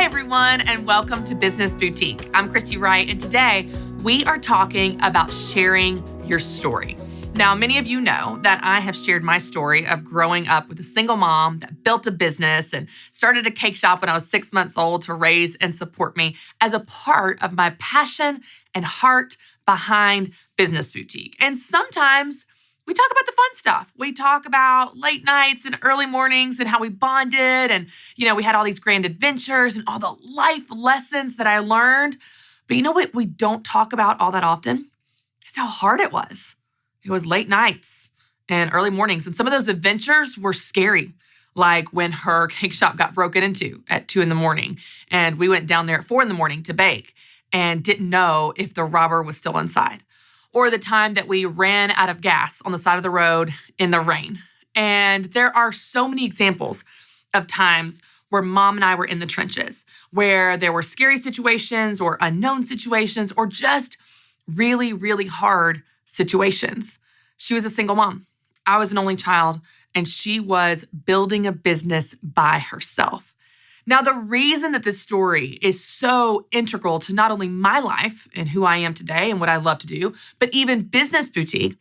everyone, and welcome to Business Boutique. I'm Christy Wright, and today we are talking about sharing your story. Now, many of you know that I have shared my story of growing up with a single mom that built a business and started a cake shop when I was 6 months old to raise and support me as a part of my passion and heart behind Business Boutique. And sometimes we talk about the fun stuff. We talk about late nights and early mornings and how we bonded and, we had all these grand adventures and all the life lessons that I learned. But you know what we don't talk about all that often? Is how hard it was. It was late nights and early mornings. And some of those adventures were scary, like when her cake shop got broken into at 2 a.m. and we went down there at 4 a.m. to bake and didn't know if the robber was still inside. Or the time that we ran out of gas on the side of the road in the rain. And there are so many examples of times where mom and I were in the trenches, where there were scary situations or unknown situations or just really, really hard situations. She was a single mom. I was an only child, and she was building a business by herself. Now, the reason that this story is so integral to not only my life and who I am today and what I love to do, but even Business Boutique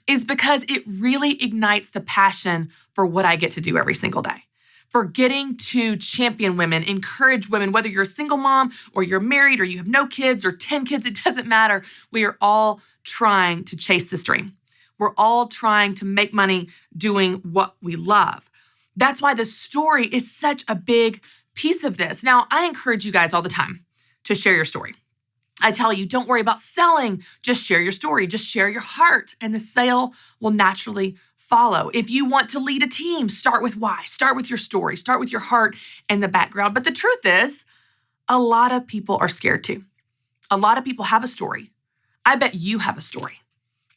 is because it really ignites the passion for what I get to do every single day. For getting to champion women, encourage women, whether you're a single mom or you're married or you have no kids or 10 kids, it doesn't matter. We are all trying to chase this dream. We're all trying to make money doing what we love. That's why the story is such a big piece of this. Now, I encourage you guys all the time to share your story. I tell you, don't worry about selling. Just share your story. Just share your heart, and the sale will naturally follow. If you want to lead a team, start with why. Start with your story. Start with your heart and the background. But the truth is, a lot of people are scared too. A lot of people have a story. I bet you have a story.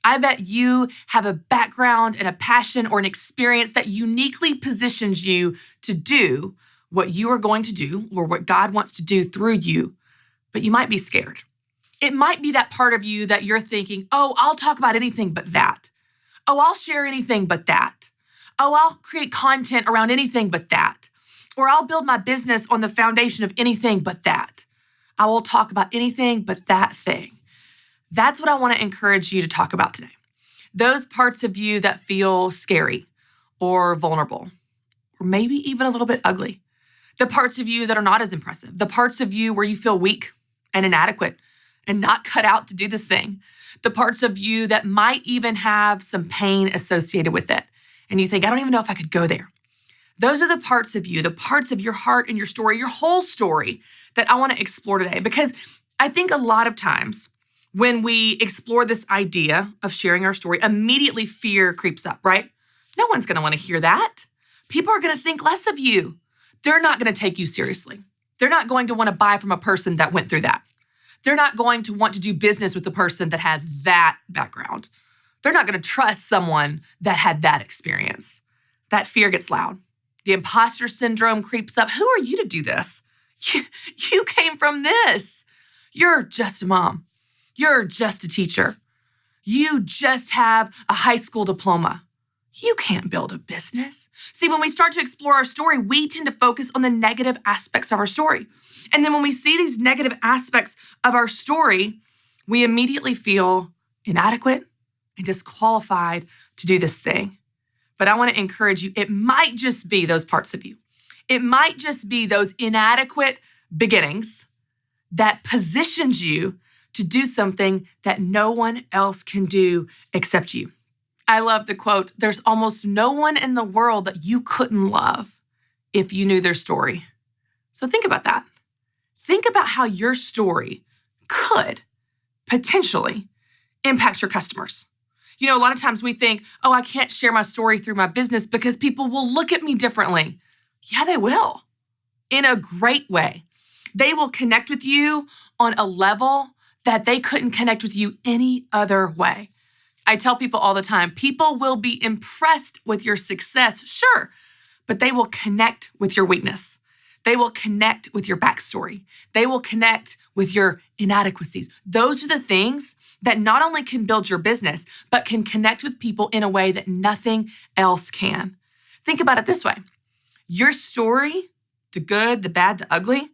I bet you have a background and a passion or an experience that uniquely positions you to do what you are going to do or what God wants to do through you, but you might be scared. It might be that part of you that you're thinking, oh, I'll talk about anything but that. Oh, I'll share anything but that. Oh, I'll create content around anything but that. Or I'll build my business on the foundation of anything but that. I will talk about anything but that thing. That's what I want to encourage you to talk about today. Those parts of you that feel scary or vulnerable, or maybe even a little bit ugly. The parts of you that are not as impressive. The parts of you where you feel weak and inadequate and not cut out to do this thing. The parts of you that might even have some pain associated with it. And you think, I don't even know if I could go there. Those are the parts of you, the parts of your heart and your story, your whole story that I want to explore today. Because I think a lot of times when we explore this idea of sharing our story, immediately fear creeps up, right? No one's going to want to hear that. People are going to think less of you. They're not going to take you seriously. They're not going to want to buy from a person that went through that. They're not going to want to do business with the person that has that background. They're not going to trust someone that had that experience. That fear gets loud. The imposter syndrome creeps up. Who are you to do this? You came from this. You're just a mom. You're just a teacher. You just have a high school diploma. You can't build a business. See, when we start to explore our story, we tend to focus on the negative aspects of our story. And then when we see these negative aspects of our story, we immediately feel inadequate and disqualified to do this thing. But I want to encourage you, it might just be those parts of you. It might just be those inadequate beginnings that positions you to do something that no one else can do except you. I love the quote, there's almost no one in the world that you couldn't love if you knew their story. So think about that. Think about how your story could potentially impact your customers. A lot of times we think, oh, I can't share my story through my business because people will look at me differently. Yeah, they will. In a great way. They will connect with you on a level that they couldn't connect with you any other way. I tell people all the time, people will be impressed with your success, sure, but they will connect with your weakness. They will connect with your backstory. They will connect with your inadequacies. Those are the things that not only can build your business, but can connect with people in a way that nothing else can. Think about it this way. Your story, the good, the bad, the ugly,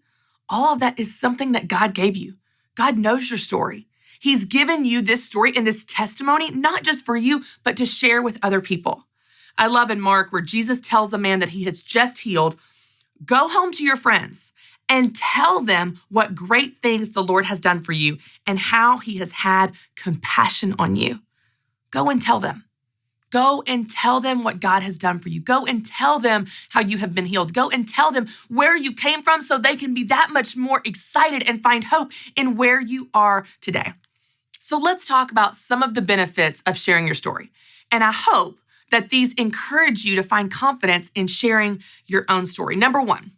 all of that is something that God gave you. God knows your story. He's given you this story and this testimony, not just for you, but to share with other people. I love in Mark where Jesus tells a man that he has just healed, go home to your friends and tell them what great things the Lord has done for you and how he has had compassion on you. Go and tell them. Go and tell them what God has done for you. Go and tell them how you have been healed. Go and tell them where you came from so they can be that much more excited and find hope in where you are today. So let's talk about some of the benefits of sharing your story. And I hope that these encourage you to find confidence in sharing your own story. Number one,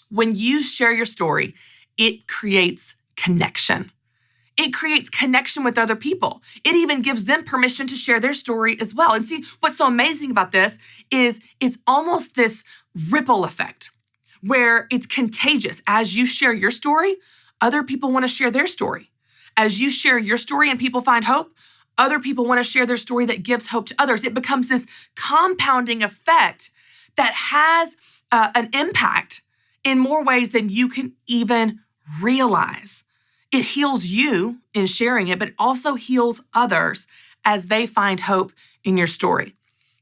when you share your story, it creates connection. It creates connection with other people. It even gives them permission to share their story as well. And see, what's so amazing about this is it's almost this ripple effect where it's contagious. As you share your story, other people want to share their story. As you share your story and people find hope, other people want to share their story that gives hope to others. It becomes this compounding effect that has an impact in more ways than you can even realize. It heals you in sharing it, but it also heals others as they find hope in your story.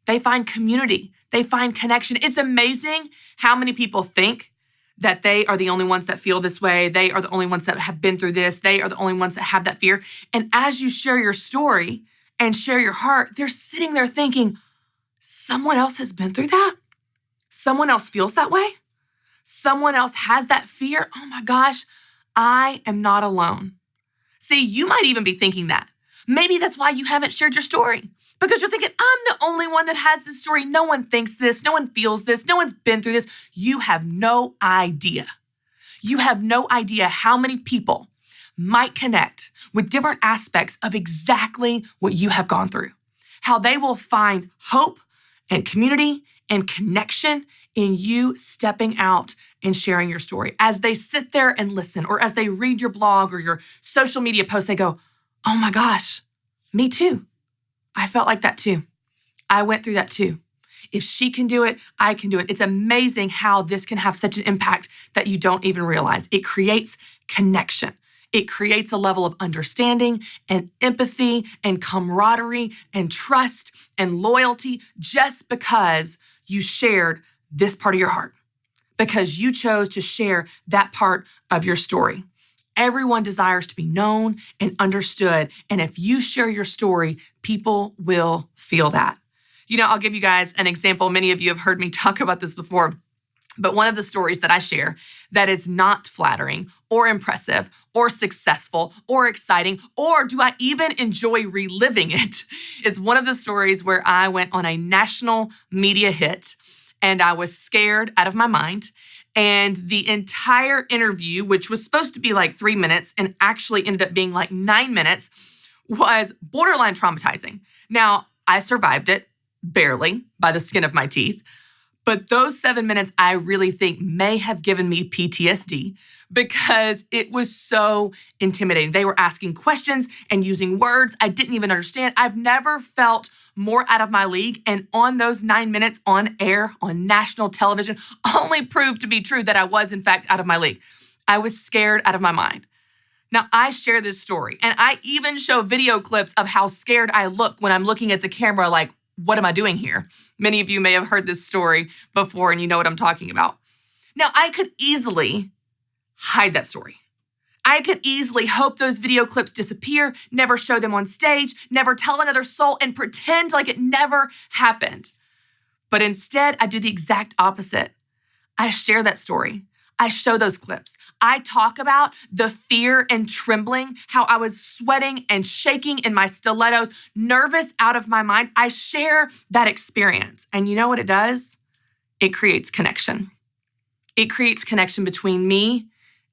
They find community. They find connection. It's amazing how many people think that they are the only ones that feel this way. They are the only ones that have been through this. They are the only ones that have that fear. And as you share your story and share your heart, they're sitting there thinking, someone else has been through that? Someone else feels that way? Someone else has that fear? Oh my gosh, I am not alone. See, you might even be thinking that. Maybe that's why you haven't shared your story. Because you're thinking, I'm the only one that has this story. No one thinks this. No one feels this. No one's been through this. You have no idea. You have no idea how many people might connect with different aspects of exactly what you have gone through. How they will find hope and community and connection in you stepping out and sharing your story. As they sit there and listen, or as they read your blog or your social media post, they go, oh my gosh, me too. I felt like that too. I went through that too. If she can do it, I can do it. It's amazing how this can have such an impact that you don't even realize. It creates connection. It creates a level of understanding and empathy and camaraderie and trust and loyalty just because you shared this part of your heart, because you chose to share that part of your story. Everyone desires to be known and understood. And if you share your story, people will feel that. You know, I'll give you guys an example. Many of you have heard me talk about this before, but one of the stories that I share that is not flattering or impressive or successful or exciting, or do I even enjoy reliving it, is one of the stories where I went on a national media hit and I was scared out of my mind. And the entire interview, which was supposed to be like 3 minutes and actually ended up being like 9 minutes, was borderline traumatizing. Now, I survived it barely by the skin of my teeth, but those 7 minutes I really think may have given me PTSD because it was so intimidating. They were asking questions and using words I didn't even understand. I've never felt more out of my league. And on those 9 minutes on air, on national television, only proved to be true that I was in fact out of my league. I was scared out of my mind. Now, I share this story and I even show video clips of how scared I look when I'm looking at the camera like, what am I doing here? Many of you may have heard this story before and you know what I'm talking about. Now, I could easily hide that story. I could easily hope those video clips disappear, never show them on stage, never tell another soul, and pretend like it never happened. But instead, I do the exact opposite. I share that story. I show those clips. I talk about the fear and trembling, how I was sweating and shaking in my stilettos, nervous out of my mind. I share that experience. And you know what it does? It creates connection. It creates connection between me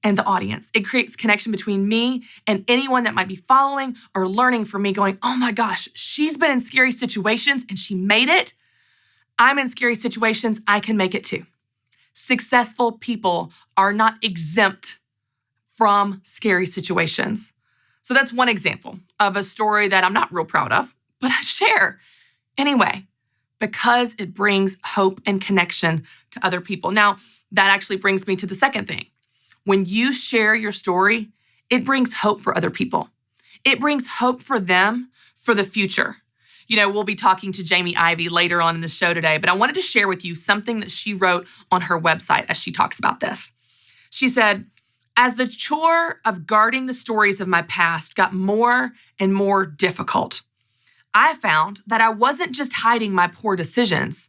and the audience. It creates connection between me and anyone that might be following or learning from me going, oh my gosh, she's been in scary situations and she made it. I'm in scary situations. I can make it too. Successful people are not exempt from scary situations. So that's one example of a story that I'm not real proud of, but I share anyway, because it brings hope and connection to other people. Now, that actually brings me to the second thing. When you share your story, it brings hope for other people. It brings hope for them for the future. We'll be talking to Jamie Ivey later on in the show today, but I wanted to share with you something that she wrote on her website as she talks about this. She said, as the chore of guarding the stories of my past got more and more difficult, I found that I wasn't just hiding my poor decisions.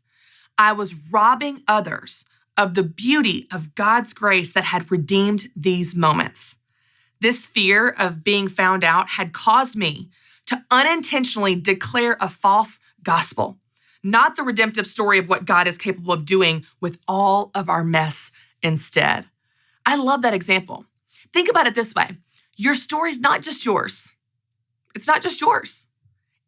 I was robbing others of the beauty of God's grace that had redeemed these moments. This fear of being found out had caused me to unintentionally declare a false gospel, not the redemptive story of what God is capable of doing with all of our mess instead. I love that example. Think about it this way. Your story is not just yours. It's not just yours.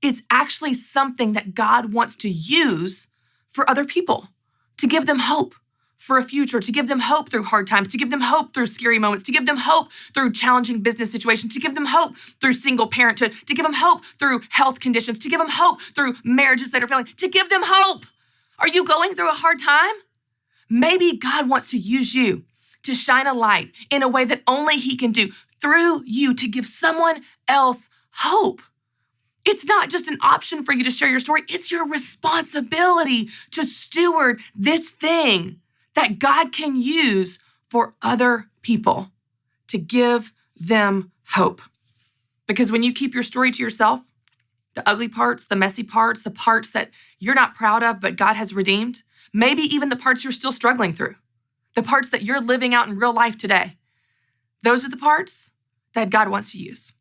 It's actually something that God wants to use for other people, to give them hope for a future, to give them hope through hard times, to give them hope through scary moments, to give them hope through challenging business situations, to give them hope through single parenthood, to give them hope through health conditions, to give them hope through marriages that are failing, to give them hope. Are you going through a hard time? Maybe God wants to use you to shine a light in a way that only He can do through you to give someone else hope. It's not just an option for you to share your story. It's your responsibility to steward this thing that God can use for other people, to give them hope. Because when you keep your story to yourself, the ugly parts, the messy parts, the parts that you're not proud of but God has redeemed, maybe even the parts you're still struggling through, the parts that you're living out in real life today, those are the parts that God wants to use.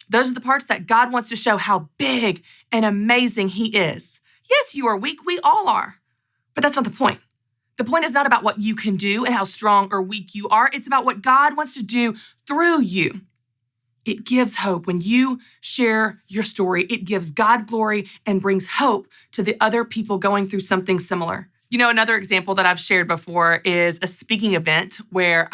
Those are the parts that God wants to show how big and amazing He is. Yes, you are weak. We all are. But that's not the point. The point is not about what you can do and how strong or weak you are. It's about what God wants to do through you. It gives hope. When you share your story, it gives God glory and brings hope to the other people going through something similar. Another example that I've shared before is a speaking event where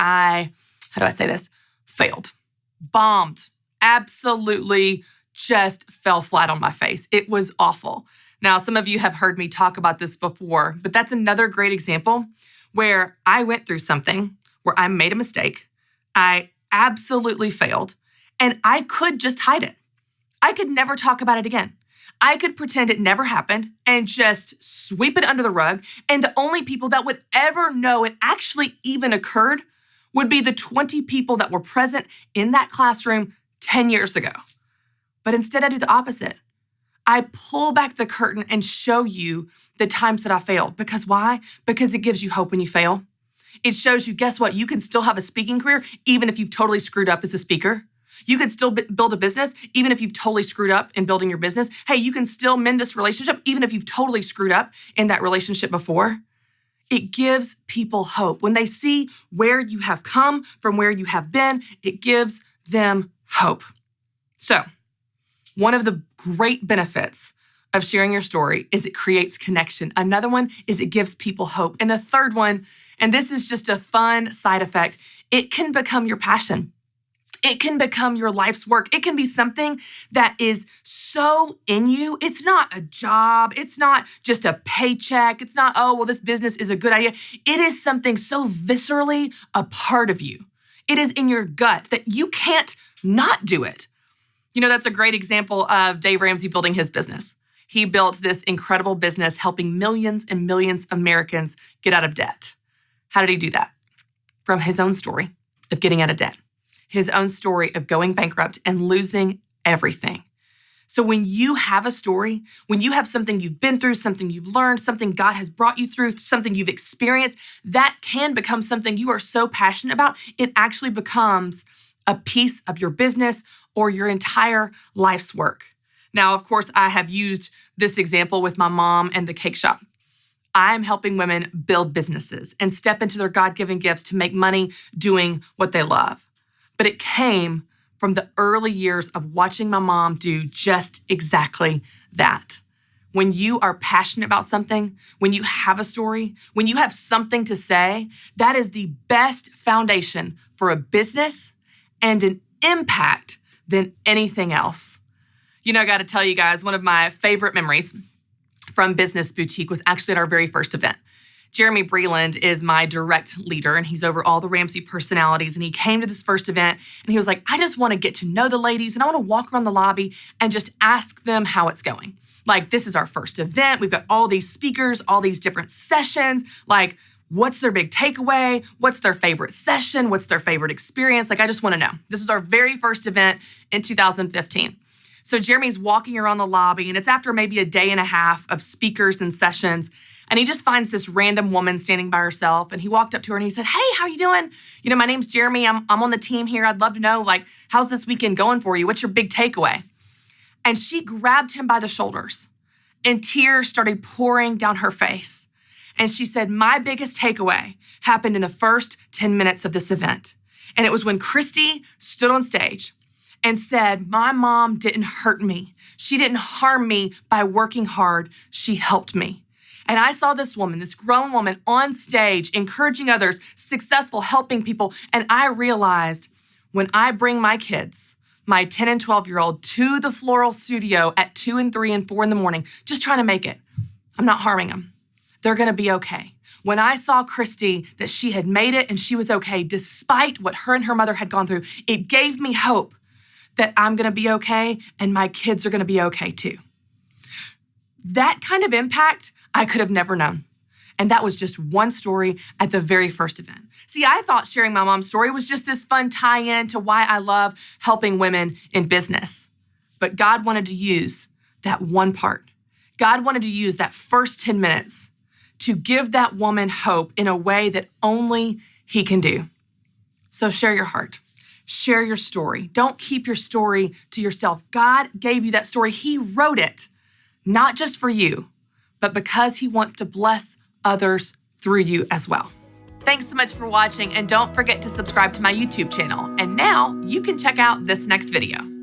failed, bombed, absolutely just fell flat on my face. It was awful. Now, some of you have heard me talk about this before, but that's another great example where I went through something where I made a mistake. I absolutely failed, and I could just hide it. I could never talk about it again. I could pretend it never happened and just sweep it under the rug, and the only people that would ever know it actually even occurred would be the 20 people that were present in that classroom 10 years ago. But instead, I do the opposite. I pull back the curtain and show you the times that I failed. Because why? Because it gives you hope when you fail. It shows you, guess what? You can still have a speaking career even if you've totally screwed up as a speaker. You can still build a business even if you've totally screwed up in building your business. Hey, you can still mend this relationship even if you've totally screwed up in that relationship before. It gives people hope. When they see where you have come from where you have been, it gives them hope. So, one of the great benefits of sharing your story is it creates connection. Another one is it gives people hope. And the third one, and this is just a fun side effect, it can become your passion. It can become your life's work. It can be something that is so in you. It's not a job. It's not just a paycheck. It's not, this business is a good idea. It is something so viscerally a part of you. It is in your gut that you can't not do it. That's a great example of Dave Ramsey building his business. He built this incredible business helping millions and millions of Americans get out of debt. How did he do that? From his own story of getting out of debt, his own story of going bankrupt and losing everything. So when you have a story, when you have something you've been through, something you've learned, something God has brought you through, something you've experienced, that can become something you are so passionate about, it actually becomes a piece of your business or your entire life's work. Now, of course, I have used this example with my mom and the cake shop. I'm helping women build businesses and step into their God-given gifts to make money doing what they love. But it came from the early years of watching my mom do just exactly that. When you are passionate about something, when you have a story, when you have something to say, that is the best foundation for a business and an impact than anything else. I got to tell you guys, one of my favorite memories from Business Boutique was actually at our very first event. Jeremy Breland is my direct leader, and he's over all the Ramsey personalities. And he came to this first event, and he was like, I just want to get to know the ladies, and I want to walk around the lobby and just ask them how it's going. Like, this is our first event. We've got all these speakers, all these different sessions. Like, what's their big takeaway? What's their favorite session? What's their favorite experience? Like, I just want to know. This was our very first event in 2015. So Jeremy's walking around the lobby, and it's after maybe a day and a half of speakers and sessions. And he just finds this random woman standing by herself. And he walked up to her and he said, hey, how you doing? You know, my name's Jeremy. I'm on the team here. I'd love to know, like, how's this weekend going for you? What's your big takeaway? And she grabbed him by the shoulders and tears started pouring down her face. And she said, my biggest takeaway happened in the first 10 minutes of this event. And it was when Christy stood on stage and said, my mom didn't hurt me. She didn't harm me by working hard. She helped me. And I saw this woman, this grown woman on stage, encouraging others, successful, helping people. And I realized when I bring my kids, my 10 and 12-year-old, to the floral studio at 2 and 3 and 4 in the morning, just trying to make it, I'm not harming them. They're going to be okay. When I saw Christy, that she had made it and she was okay, despite what her and her mother had gone through, it gave me hope that I'm going to be okay and my kids are going to be okay too. That kind of impact I could have never known. And that was just one story at the very first event. See, I thought sharing my mom's story was just this fun tie-in to why I love helping women in business. But God wanted to use that one part. God wanted to use that first 10 minutes to give that woman hope in a way that only He can do. So share your heart. Share your story. Don't keep your story to yourself. God gave you that story. He wrote it, not just for you, but because He wants to bless others through you as well. Thanks so much for watching, and don't forget to subscribe to my YouTube channel. And now you can check out this next video.